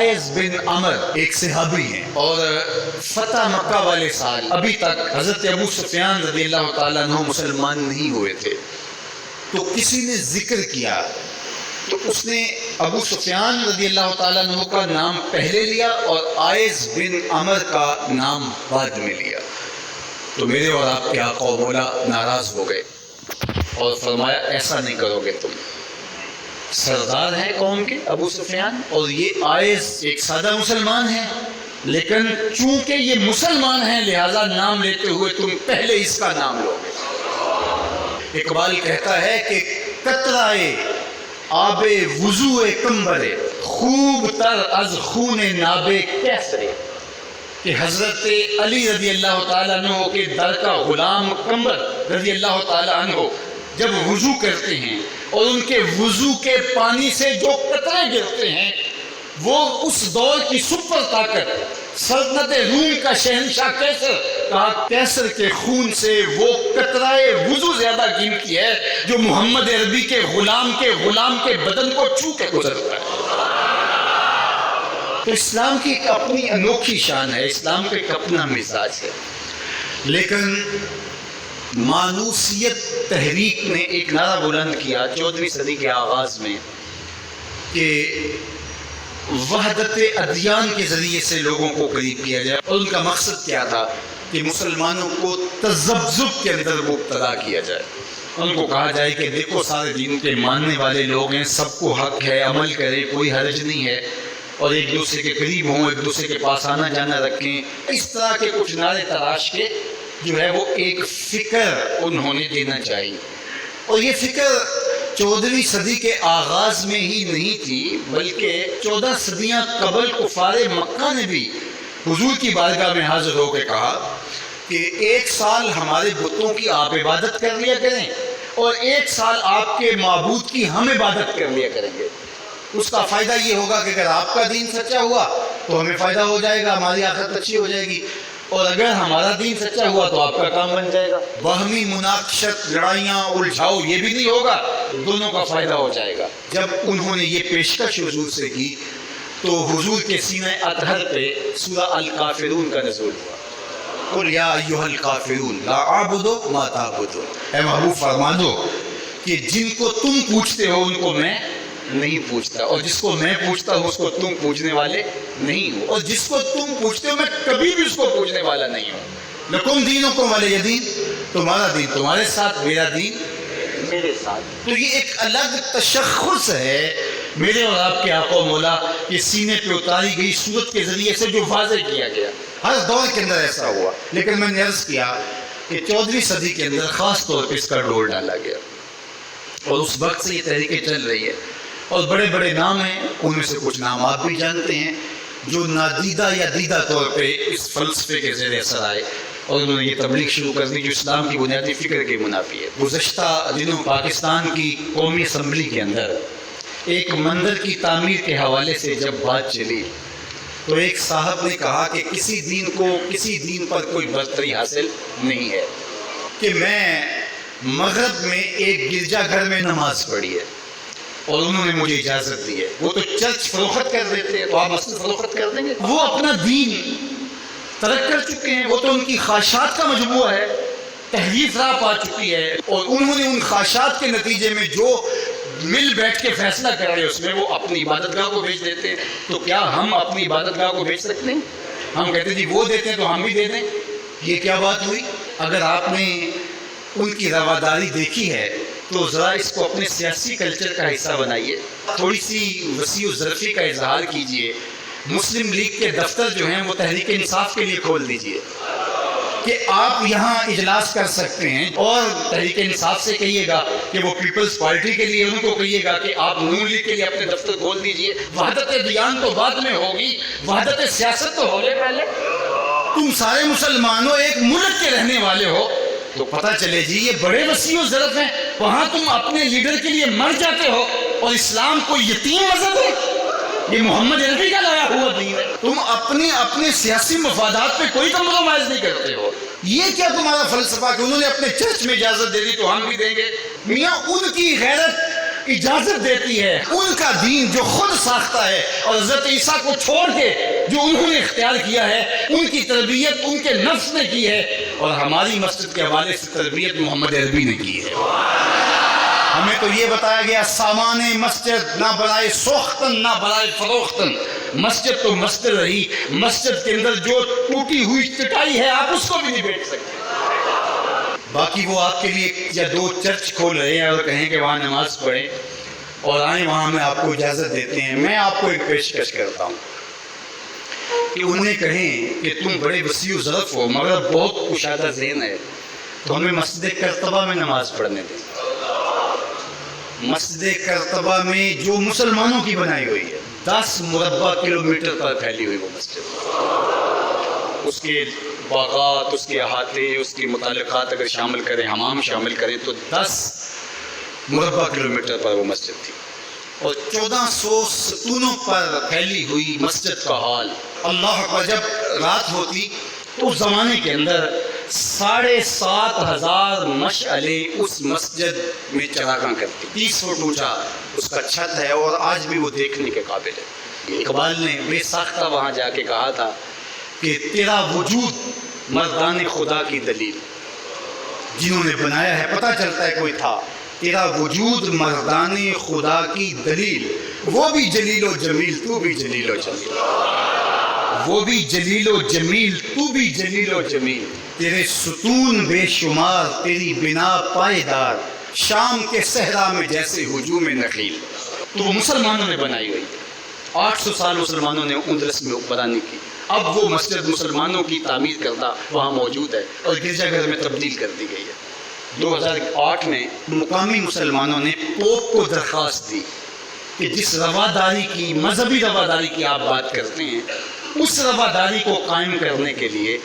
عائز بن عمر ایک صحابی ہیں، اور فتح مکہ والے سال ابھی تک حضرت ابو سفیان رضی اللہ تعالیٰ عنہ مسلمان نہیں ہوئے تھے. تو کسی نے ذکر کیا تو اس نے ابو سفیان رضی اللہ تعالیٰ عنہ کا نام پہلے لیا اور عائز بن عمر کا نام بعد میں لیا. تو میرے اور آپ کے آقا و مولا ناراض ہو گئے اور فرمایا ایسا نہیں کرو گے، تم سردار ہیں قوم کے ابو سفیان، اور یہ عائز ایک سادہ مسلمان ہیں، لیکن چونکہ یہ مسلمان ہیں لہذا نام لیتے ہوئے تم پہلے اس کا نام لو گے. اقبال کہتا ہے کہ قطرائے آب وضو کمبرے خوب تر از خون ناب کیسرے، کہ حضرت علی رضی اللہ تعالیٰ عنہ کے در کا غلام کمبر رضی اللہ تعالیٰ عنہ جب وضو کرتے ہیں اور ان کے وضو کے پانی سے جو قطرے گرتے ہیں وہ اس دور کی سپر طاقت سلطنت روم کا شہنشاہ کیسر، کہا کیسر کے خون سے وہ قطرائے وضو زیادہ قیمتی ہے جو محمد عربی کے غلام کے بدن کو چھو کے گزرتا ہے. تو اسلام کی ایک اپنی انوکھی شان ہے، اسلام کا ایک اپنا مزاج ہے. لیکن مانوسیت تحریک نے ایک نعرہ بلند کیا 14ویں صدی کے آغاز میں کہ وحدت ادیان کے ذریعے سے لوگوں کو قریب کیا جائے، اور ان کا مقصد کیا تھا کہ مسلمانوں کو تذبذب کے اندر مبتلا کیا جائے. ان کو کہا جائے کہ دیکھو سارے دین کے ماننے والے لوگ ہیں، سب کو حق ہے، عمل کرے، کوئی حرج نہیں ہے، اور ایک دوسرے کے قریب ہوں، ایک دوسرے کے پاس آنا جانا رکھیں. اس طرح کے کچھ نعرے تراش کے جو ہے وہ ایک فکر انہوں نے دینا چاہیے. اور یہ فکر 14ویں صدی کے آغاز میں ہی نہیں تھی، بلکہ 14 صدیاں قبل کفار مکہ نے بھی حضور کی بارگاہ میں حاضر ہو کے کہا کہ ایک سال ہمارے بتوں کی آپ عبادت کر لیا کریں اور ایک سال آپ کے معبود کی ہم عبادت کر لیا کریں گے. اس کا فائدہ یہ ہوگا کہ اگر آپ کا دین سچا ہوا تو ہمیں فائدہ ہو جائے گا، ہماری آخرت اچھی ہو جائے گی، اور اگر ہمارا دین سچا ہوا تو آپ کا کام بن جائے گا. باہمی مناقشت، لڑائیاں، الجھاؤ یہ بھی نہیں ہوگا، دونوں کا فائدہ ہو جائے گا. جب انہوں نے یہ پیشکش حضور سے کی تو حضور کے سینہ اطہر پہ سورہ الکافرون کا نزول ہوا. قل یا ایھا الکافرون لا اعبد ما تعبدون، اے محبوب فرما دو کہ جن کو تم پوچھتے ہو ان کو میں نہیں پوچھتا، اور جس کو میں پوچھتا ہوں اس کو تم پوچھنے والے نہیں ہو، اور جس کو تم پوچھتے ہو میں کبھی بھی اس کو پوچھنے والا نہیں ہوں. لکم دینکم ولی دین، تمہارا دین تمہارے ساتھ، میرا دین میرے ساتھ. تو یہ ایک الگ تشخص ہے میرے اور آپ کے آقا و مولا کے سینے پہ اتاری گئی صورت کے ذریعے سے جو واضح کیا گیا. ہر دور کے اندر ایسا ہوا، لیکن میں نے عرض کیا کہ 14ویں صدی کے اندر خاص طور پہ اس کا ڈور ڈالا گیا، اور اس وقت سے یہ تحریکیں چل رہی ہے. اور بڑے بڑے نام ہیں، ان میں سے کچھ نام آپ بھی جانتے ہیں جو نادیدہ یا دیدہ طور پہ اس فلسفے کے زیر اثر آئے اور انہوں نے یہ تبلیغ شروع کر دی جو اسلام کی بنیادی فکر کے منافی ہے. گزشتہ دنوں پاکستان کی قومی اسمبلی کے اندر ایک مندر کی تعمیر کے حوالے سے جب بات چلی تو ایک صاحب نے کہا کہ کسی دین پر کوئی برتری حاصل نہیں ہے کہ میں مغرب میں ایک گرجا گھر میں نماز پڑھی ہے اور انہوں نے مجھے اجازت دی ہے. وہ تو چرچ فروخت کر دیتے ہیں تو آپ مسجد فروخت کر دیں گے؟ وہ اپنا دین ترک کر چکے ہیں، وہ تو ان کی خواہشات کا مجموعہ ہے، تحریف راہ پا چکی ہے، اور انہوں نے ان خواہشات کے نتیجے میں جو مل بیٹھ کے فیصلہ کر رہے اس میں وہ اپنی عبادت گاہ کو بیچ دیتے ہیں. تو کیا ہم اپنی عبادت گاہ کو بیچ سکتے ہیں؟ ہم کہتے ہیں جی وہ دیتے ہیں تو ہم بھی دے دیں. یہ کیا بات ہوئی؟ اگر آپ نے ان کی رواداری دیکھی ہے تو ذرا اس کو اپنے سیاسی کلچر کا حصہ بنائیے، تھوڑی سی وسیع و ظرفی کا اظہار کیجئے. مسلم لیگ کے دفتر جو ہیں وہ تحریک انصاف کے لیے کھول دیجئے کہ آپ یہاں اجلاس کر سکتے ہیں، اور تحریک انصاف سے کہیے گا کہ وہ پیپلز پارٹی کے لیے، ان کو کہیے گا کہ آپ نون لیگ کے لیے اپنے دفتر کھول دیجئے. وحدت دیان تو بعد میں ہوگی، وحدت سیاست تو ہونے پہلے. تم سارے مسلمانوں ایک ملک کے رہنے والے ہو تو پتہ چلے جی یہ بڑے وسیع و ظرف ہیں. وہاں تم اپنے لیڈر کے لیے مر جاتے ہو، اور اسلام کو یتیم مذہب ہے، یہ محمد عربی کا لایا ہوا دین ہے. تم اپنے سیاسی مفادات پہ کوئی کمپرومائز نہیں کرتے ہو. یہ کیا تمہارا فلسفہ کہ انہوں نے اپنے چرچ میں اجازت دے دی تو ہم بھی دیں گے؟ میاں ان کی غیرت اجازت دیتی ہے، ان کا دین جو خود ساختہ ہے، اور حضرت عیسیٰ کو چھوڑ کے جو انہوں نے اختیار کیا ہے، ان کی تربیت ان کے نفس نے کی ہے، اور ہماری مسجد کے حوالے سے تربیت محمد عربی نے کی ہے۔ ہمیں تو یہ بتایا گیا سامان مسجد نہ برائے سوختن نہ برائے فروختن، مسجد تو مسجد رہی، مسجد کے اندر جو ٹوٹی ہوئی چٹائی ہے آپ اس کو بھی نہیں بیچ سکتے۔ باقی وہ آپ کے لیے یا دو چرچ کھول رہے ہیں اور کہیں کہ وہاں نماز پڑھیں اور آئیں، وہاں میں آپ کو اجازت دیتے ہیں۔ میں آپ کو ایک پیشکش کرتا ہوں کہ انہیں کہیں کہ تم بڑے وسیع و ظرف ہو مگر بہت کشادہ ذہن ہے، تو ہمیں مسجد کرتبہ میں نماز پڑھنے دیں۔ مسجد کرتبہ میں جو مسلمانوں کی بنائی ہوئی ہے، 10 مربع کلومیٹر پر پھیلی ہوئی وہ مسجد، اس کے باغات، اس کے احاطے، اس کے متعلقات اگر شامل کریں، حمام شامل کریں تو 10 مربع کلومیٹر پر وہ مسجد تھی، اور 1400 ستونوں پر پھیلی ہوئی مسجد کا حال۔ اللہ کا جب رات ہوتی تو اس زمانے کے اندر 7,500 مشعلیں اس مسجد میں چراغاں کرتی، 30 فٹ اونچا اس کا چھت ہے، اور آج بھی وہ دیکھنے کے قابل ہے۔ اقبال نے بے ساختہ وہاں جا کے کہا تھا کہ تیرا وجود مردان خدا کی دلیل، جنہوں نے بنایا ہے پتہ چلتا ہے کوئی تھا، تیرا وجود مردان خدا کی دلیل، وہ بھی جلیل و جمیل تو بھی جلیل و جمیل، وہ بھی جلیل و جمیل تو بھی جلیل و جمیل، تیرے ستون بے شمار تیری بنا پائیدار، شام کے صحرا میں جیسے ہجوم نخیل۔ تو وہ مسلمانوں نے بنائی ہوئی ہے، 800 سال مسلمانوں نے اندلس میں حکمرانی کی، اب وہ مسجد مسلمانوں کی تعمیر کرتا وہاں موجود ہے اور گرجا گھر میں تبدیل کر دی گئی ہے۔ 2008 میں مقامی مسلمانوں نے پوپ کو درخواست دی کہ جس رواداری کی، مذہبی رواداری کی آپ بات کرتے ہیں، اس رواداری کو قائم کرنے کے لیے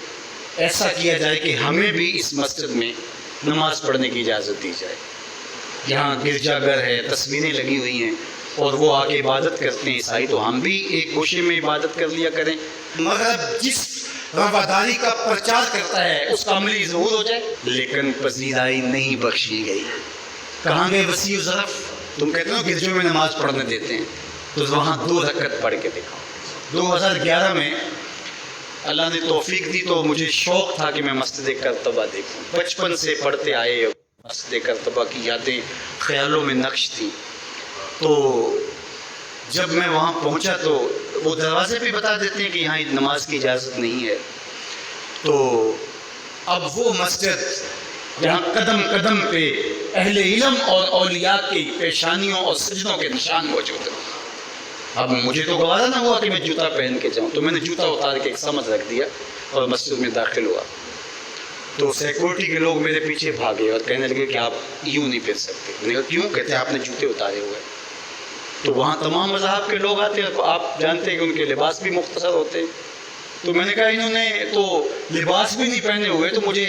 ایسا کیا جائے کہ ہمیں بھی اس مسجد میں نماز پڑھنے کی اجازت دی جائے۔ یہاں گرجا گھر ہے، تصویریں لگی ہوئی ہیں اور وہ آ کے عبادت کرتے ہیں عیسائی، تو ہم بھی ایک گوشے میں عبادت کر لیا کریں۔ مغرب جس رواداری کا پرچار کرتا ہے اس کا عملی ظہور ہو جائے، لیکن پذیرائی نہیں بخشی گئی۔ کہاں گئے وسیع و ظرف؟ تم کہتے ہو گرجوں میں نماز پڑھنے دیتے ہیں، تو وہاں 2 رکعت پڑھ کے دکھاؤ۔ 2011 میں اللہ نے توفیق دی تو مجھے شوق تھا کہ میں مسجد کرتبہ دیکھوں، بچپن سے پڑھتے آئے، مسجد کرتبہ کی یادیں خیالوں میں نقش تھیں۔ تو جب میں وہاں پہنچا تو وہ دروازے پہ بتا دیتے ہیں کہ یہاں نماز کی اجازت نہیں ہے، تو اب وہ مسجد جہاں قدم قدم پہ اہل علم اور اولیاء کی پیشانیوں اور سجدوں کے نشان موجود ہیں۔ اب مجھے تو گوارا نہ ہوا کہ میں جوتا پہن کے جاؤں، تو میں نے جوتا اتار کے ایک سمجھ رکھ دیا اور مسجد میں داخل ہوا، تو سیکورٹی کے لوگ میرے پیچھے بھاگے اور کہنے لگے کہ آپ یوں نہیں پھر سکتے۔ میں نے کہا کیوں؟ کہتے ہیں آپ نے جوتے اتارے ہوئے۔ تو وہاں تمام مذاہب کے لوگ آتے ہیں، آپ جانتے ہیں کہ ان کے لباس بھی مختصر ہوتے ہیں، تو میں نے کہا انہوں نے تو لباس بھی نہیں پہنے ہوئے، تو مجھے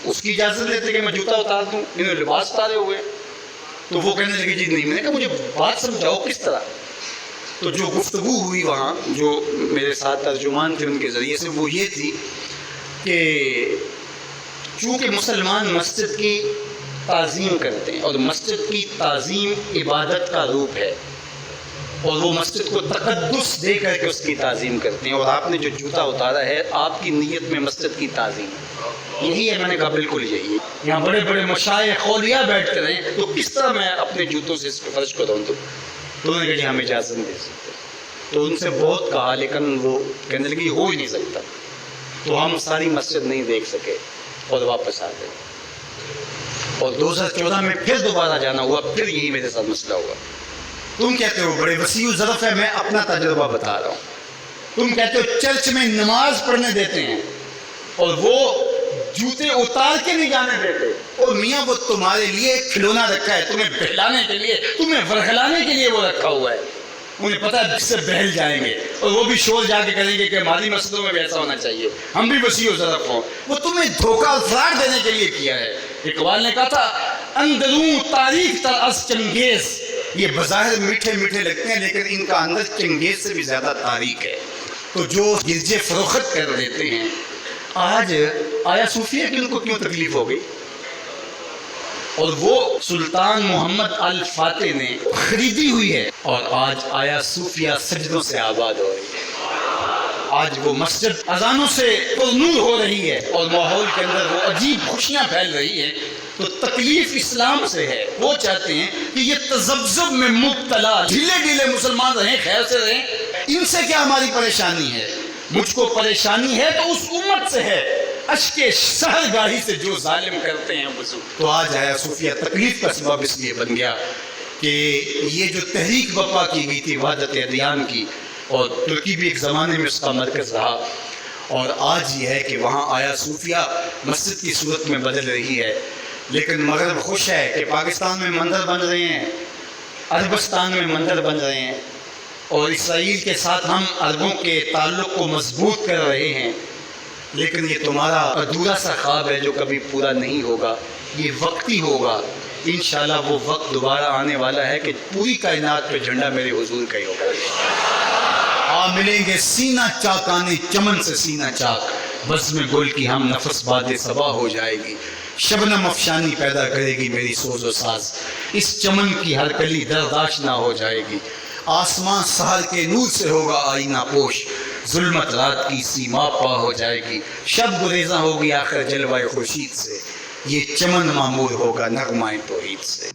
اس کی اجازت دیتے کہ میں جوتا اتار دوں، انہوں نے لباس اتارے ہوئے۔ تو وہ کہنے لگے جی نہیں۔ میں نے کہا مجھے بات سمجھاؤ کس طرح؟ تو جو گفتگو ہوئی وہاں، جو میرے ساتھ ترجمان تھے ان کے ذریعے سے، وہ یہ تھی کہ چونکہ مسلمان مسجد کی تعظیم کرتے ہیں اور مسجد کی تعظیم عبادت کا روپ ہے، اور وہ مسجد کو تقدس دے کر کے اس کی تعظیم کرتے ہیں، اور آپ نے جو جوتا اتارا ہے آپ کی نیت میں مسجد کی تعظیم ہے، یہی ہے۔ میں نے کہا بالکل یہی ہے۔ یہاں بڑے بڑے مشائخ اولیاء بیٹھتے رہے، تو کس طرح میں اپنے جوتوں سے اس فرش کو دھو دوں؟ تو انہوں نے کہا جی ہم اجازت نہیں دے سکتے۔ تو ان سے بہت کہا، لیکن وہ کہنے لگے ہو ہی نہیں سکتا، تو ہم ساری مسجد نہیں دیکھ سکے اور واپس آ گئے۔ اور 2014 میں پھر دوبارہ جانا ہوا، پھر یہی میرے ساتھ مسئلہ ہوا۔ تم کہتے ہو بڑے وسیع ظرف ہے، میں اپنا تجربہ بتا رہا ہوں۔ تم کہتے ہو چرچ میں نماز پڑھنے دیتے ہیں اور وہ جوتے اتار کے نہیں جانے دیتے، اور میاں وہ تمہارے لیے ایک کھلونا رکھا ہے، تمہیں بہلانے کے لیے، تمہیں ورغلانے کے لیے وہ رکھا ہوا ہے، انہیں پتا ہے اس سے بہل جائیں گے، اور وہ بھی شور جا کے کریں گے کہ ہماری مسجدوں میں بھی ایسا ہونا چاہیے، ہم بھی وسیع و ظرف ہوں۔ وہ تمہیں دھوکہ اور فراڈ دینے کے لیے کیا ہے۔ اقبال نے کہا تھا اندروں تاریخ تر از چنگیز، یہ بظاہر میٹھے میٹھے لگتے ہیں لیکن ان کا اندر چنگیز سے بھی زیادہ تاریخ ہے۔ تو جو گرجے فروخت کر دیتے ہیں، آج آیا صوفیہ کہ ان کو کیوں تکلیف ہو گئی؟ اور وہ سلطان محمد الفاتح نے خریدی ہوئی ہے، اور آج آیا صوفیہ سجدوں سے آباد ہو رہی ہے۔ آج وہ مسجد اذانوں سے پرنور ہو رہی ہے اور ماحول کے اندر وہ عجیب خوشیاں پھیل رہی ہیں۔ تو تکلیف اسلام سے ہے، وہ چاہتے ہیں کہ یہ تذبذب میں مبتلا ڈھیلے ڈھیلے مسلمان رہیں، خیر سے رہیں، ان سے کیا ہماری پریشانی ہے؟ مجھ کو پریشانی ہے تو اس امت سے ہے، اشک سحرگاہی سے جو ظالم کرتے ہیں وضو۔ تو آج آیا صوفیہ تکلیف کا سبب اس لیے بن گیا کہ یہ جو تحریک برپا کی گئی تھی وحدت ادیان کی، اور ترکی بھی ایک زمانے میں اس کا مرکز رہا، اور آج یہ ہے کہ وہاں آیا صوفیہ مسجد کی صورت میں بدل رہی ہے۔ لیکن مغرب خوش ہے کہ پاکستان میں مندر بن رہے ہیں، عربستان میں مندر بن رہے ہیں، اور اسرائیل کے ساتھ ہم عربوں کے تعلق کو مضبوط کر رہے ہیں۔ لیکن یہ تمہارا ادھورا سا خواب ہے جو کبھی پورا نہیں ہوگا، یہ وقتی ہوگا۔ انشاءاللہ وہ وقت دوبارہ آنے والا ہے کہ پوری کائنات پہ جھنڈا میرے حضور کا ہی ہوگا۔ ملیں گے سینہ چاکانے چمن سے سینہ چاک، بزم گل کی ہم نفس باد صبا ہو جائے گی، شبنم افشانی پیدا کرے گی میری سوز و ساز، اس چمن کی ہر کلی درداشت نہ ہو جائے گی، آسمان سحر کے نور سے ہوگا آئینہ پوش، ظلمت رات کی سیما پا ہو جائے گی، شب گریزاں ہوگی آخر جلوہ خورشید سے، یہ چمن معمور ہوگا نغمہ توحید سے۔